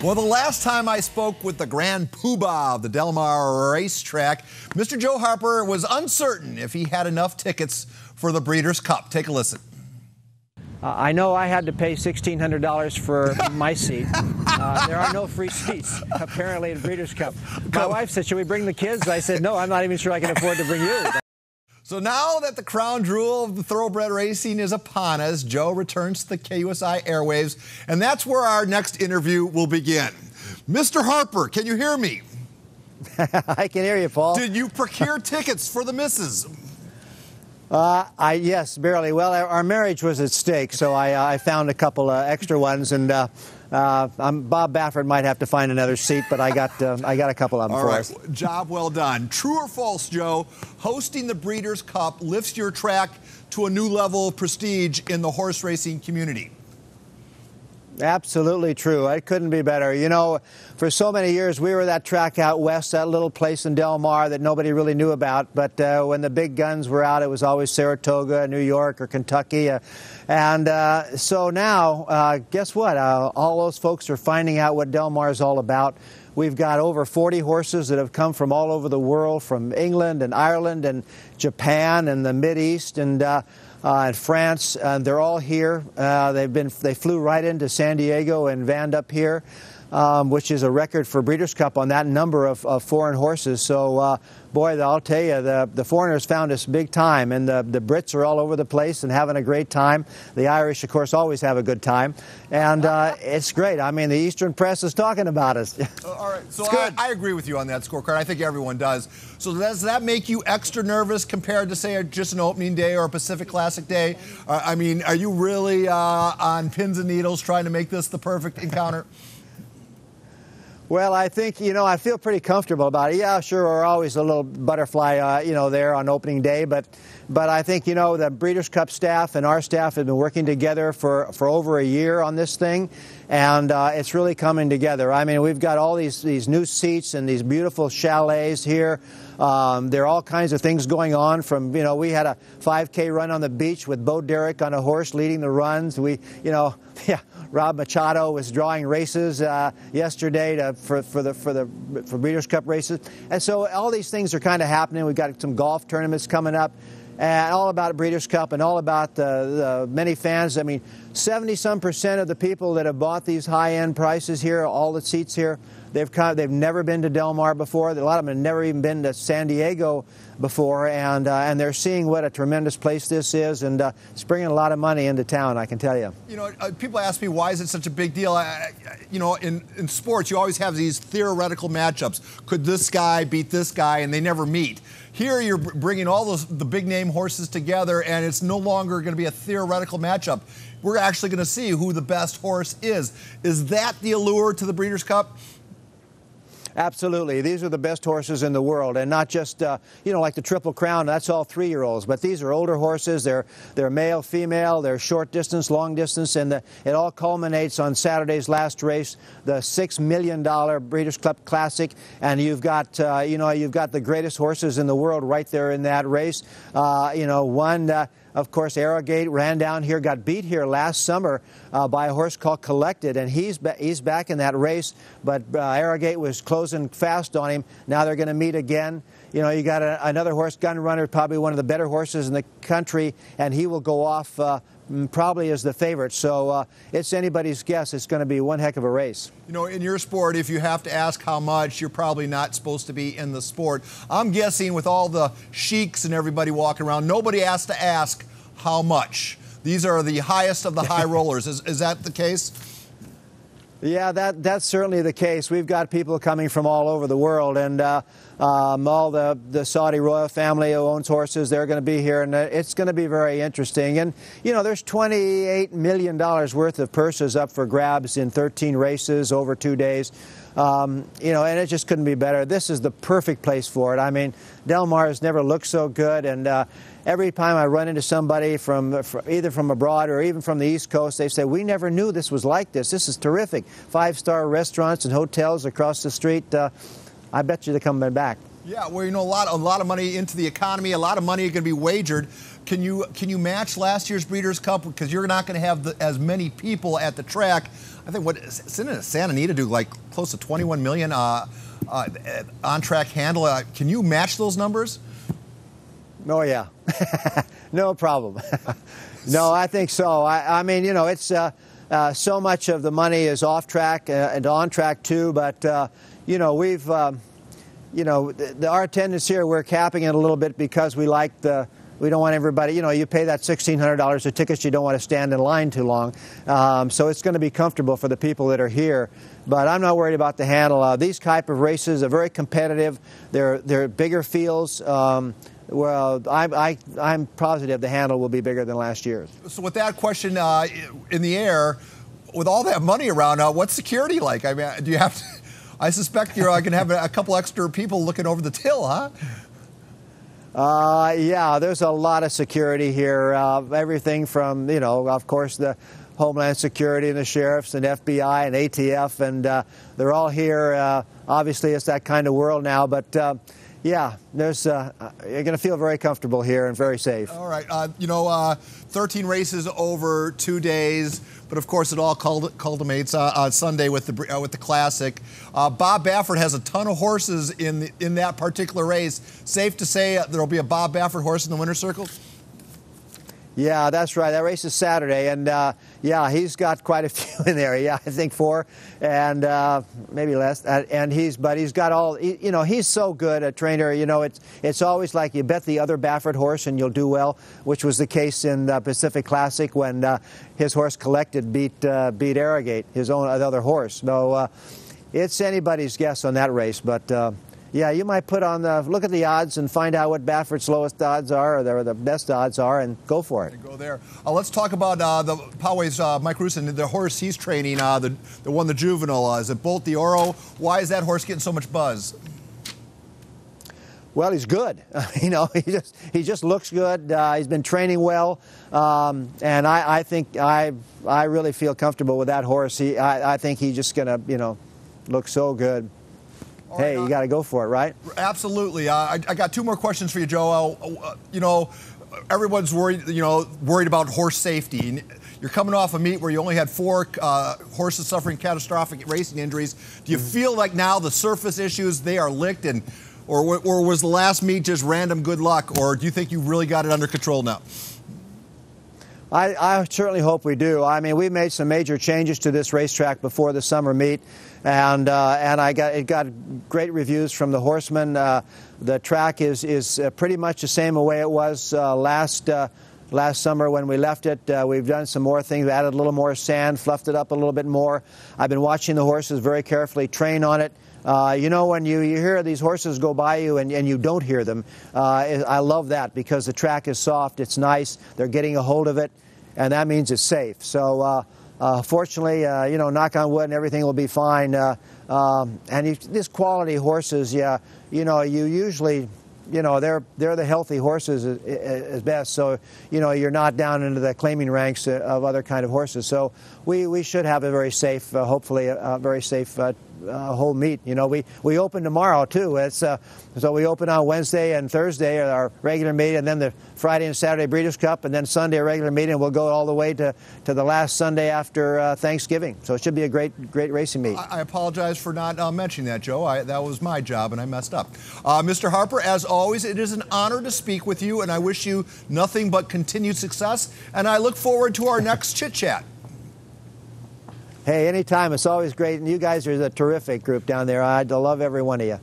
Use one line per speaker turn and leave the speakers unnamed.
Well, the last time I spoke with the grand poobah of the Del Mar racetrack, Mr. Joe Harper was uncertain if he had enough tickets for the Breeders' Cup. Take a listen.
I know I had to pay $1,600 for my seat. There are no free seats, apparently, in Breeders' Cup. My wife said, should we bring the kids? I said, no, I'm not even sure I can afford to bring you.
So now that the crown jewel of the thoroughbred racing is upon us, Joe returns to the KUSI airwaves, and that's where our next interview will begin. Mr. Harper, can you hear me?
I can hear you, Paul.
Did you procure tickets for the missus?
Yes, barely. Well, our marriage was at stake, so I found a couple extra ones, and Bob Baffert might have to find another seat, but I got a couple of them for us.
Job well done. True or false, Joe? Hosting the Breeders' Cup lifts your track to a new level of prestige in the horse racing community.
Absolutely true. It couldn't be better. You know, for so many years, we were that track out west, that little place in Del Mar that nobody really knew about. But when the big guns were out, it was always Saratoga, New York, or Kentucky. So now, guess what? All those folks are finding out what Del Mar is all about. We've got over 40 horses that have come from all over the world, from England and Ireland and Japan and the Mideast and France. They're all here. They flew right into San Diego and vanned up here, which is a record for Breeders' Cup on that number of foreign horses. So, boy, I'll tell you, the foreigners found us big time, and the Brits are all over the place and having a great time. The Irish, of course, always have a good time, and it's great. I mean, the Eastern press is talking about us.
All right, so I agree with you on that scorecard. I think everyone does. So does that make you extra nervous compared to, say, just an opening day or a Pacific Classic day? I mean, are you really on pins and needles trying to make this the perfect encounter?
Well, I think, you know, I feel pretty comfortable about it. Yeah, sure, we're always a little butterfly, there on opening day. But I think, you know, the Breeders' Cup staff and our staff have been working together for over a year on this thing. And it's really coming together. I mean, we've got all these new seats and these beautiful chalets here. There are all kinds of things going on from, you know, we had a 5K run on the beach with Bo Derek on a horse leading the runs. Rob Machado was drawing races yesterday for Breeders' Cup races. And so all these things are kind of happening. We've got some golf tournaments coming up, and all about Breeders' Cup and all about the many fans. I mean, 70-some% of the people that have bought these high-end prices here, all the seats here, they've never been to Del Mar before. A lot of them have never even been to San Diego before, and they're seeing what a tremendous place this is, and it's bringing a lot of money into town, I can tell you.
You know, people ask me, why is it such a big deal? In sports, you always have these theoretical matchups. Could this guy beat this guy, and they never meet. Here, you're bringing all the big-name horses together, and it's no longer going to be a theoretical matchup. We're actually going to see who the best horse is. Is that the allure to the Breeders' Cup?
Absolutely. These are the best horses in the world, and not just, like the Triple Crown, that's all 3-year-olds. But these are older horses. They're male, female, they're short distance, long distance, and it all culminates on Saturday's last race, the $6 million Breeders' Cup Classic. And you've got, you've got the greatest horses in the world right there in that race. Of course, Arrogate ran down here, got beat here last summer by a horse called Collected, and he's back in that race. But Arrogate was closing fast on him. Now they're going to meet again. You know, you got another horse, Gun Runner, probably one of the better horses in the country, and he will go off probably as the favorite. So it's anybody's guess. It's going to be one heck of a race.
You know, in your sport, if you have to ask how much, you're probably not supposed to be in the sport. I'm guessing with all the sheiks and everybody walking around, nobody has to ask how much. These are the highest of the high rollers. Is that the case?
Yeah, that's certainly the case. We've got people coming from all over the world, and all the Saudi royal family who owns horses, they're going to be here, and it's going to be very interesting. And, you know, there's $28 million worth of purses up for grabs in 13 races over 2 days. And it just couldn't be better. This is the perfect place for it. I mean, Del Mar has never looked so good, and every time I run into somebody either from abroad or even from the East Coast, they say, we never knew this was like this. This is terrific. 5-star restaurants and hotels across the street. I bet you they're coming back.
Yeah, well, you know, a lot of money into the economy, a lot of money going to be wagered. Can you match last year's Breeders' Cup, because you're not going to have as many people at the track? I think didn't Santa Anita do like close to 21 million on-track handle? Can you match those numbers?
Oh yeah, no problem. No, I think so. I mean, you know, it's so much of the money is off track and on track too, but you know, we've you know, our attendance here, we're capping it a little bit because we don't want everybody, you know, you pay that $1,600 of tickets, you don't want to stand in line too long. So it's going to be comfortable for the people that are here. But I'm not worried about the handle. These type of races are very competitive. They're bigger fields. Well, I'm positive the handle will be bigger than last year's.
So with that question in the air, with all that money around, what's security like? I mean, do you have to... I suspect you're going to have a couple extra people looking over the till, huh?
Yeah, there's a lot of security here. Everything from, you know, of course, the Homeland Security and the sheriffs and FBI and ATF, and they're all here. Obviously, it's that kind of world now, but yeah, you're going to feel very comfortable here and very safe.
All right. You know, 13 races over 2 days, but of course it all culminates on Sunday with the Classic. Bob Baffert has a ton of horses in that particular race. Safe to say there'll be a Bob Baffert horse in the winner's circle?
Yeah, that's right. That race is Saturday, and yeah, he's got quite a few in there. Yeah, I think 4, and maybe less. And he's got all. You know, he's so good a trainer. You know, it's always like you bet the other Baffert horse and you'll do well, which was the case in the Pacific Classic when his horse Collected beat Arrogate, his own other horse. So it's anybody's guess on that race, but. Yeah, you might look at the odds and find out what Baffert's lowest odds are, or the best odds are, and go for it.
Go there. Let's talk about the Poway's Mike Rusin, the horse he's training, the one, the juvenile. Is it Bolt the Oro? Why is that horse getting so much buzz?
Well, he's good. You know, he just looks good. He's been training well, and I think I really feel comfortable with that horse. I think he's just gonna, you know, look so good. Hey, you got to go for it, right?
Absolutely. I got 2 more questions for you, Joe. You know, everyone's worried about horse safety. You're coming off a meet where you only had 4 horses suffering catastrophic racing injuries. Do you feel like now the surface issues, they are licked, or was the last meet just random good luck, or do you think you really got it under control now?
I certainly hope we do. I mean, we made some major changes to this racetrack before the summer meet, and it got great reviews from the horsemen. The track is pretty much the same way it was last summer when we left it. We've done some more things. We added a little more sand, fluffed it up a little bit more. I've been watching the horses very carefully, train on it. You know, when you hear these horses go by you and you don't hear them, I love that because the track is soft, it's nice, they're getting a hold of it, and that means it's safe. So fortunately, you know, knock on wood, and everything will be fine. And these quality horses, yeah, you know, you usually, you know, they're the healthy horses as best. So, you know, you're not down into the claiming ranks of other kind of horses. So we should have a very safe, hopefully a very safe whole meet. You know, we open tomorrow too. So we open on Wednesday and Thursday our regular meet, and then the Friday and Saturday Breeders' Cup, and then Sunday a regular meet, and we'll go all the way to the last Sunday after Thanksgiving. So it should be a great racing meet.
I apologize for not mentioning that, Joe. That was my job, and I messed up. Mr. Harper, as always, it is an honor to speak with you, and I wish you nothing but continued success, and I look forward to our next chit-chat.
Hey, anytime. It's always great, and you guys are a terrific group down there. I love every one of you.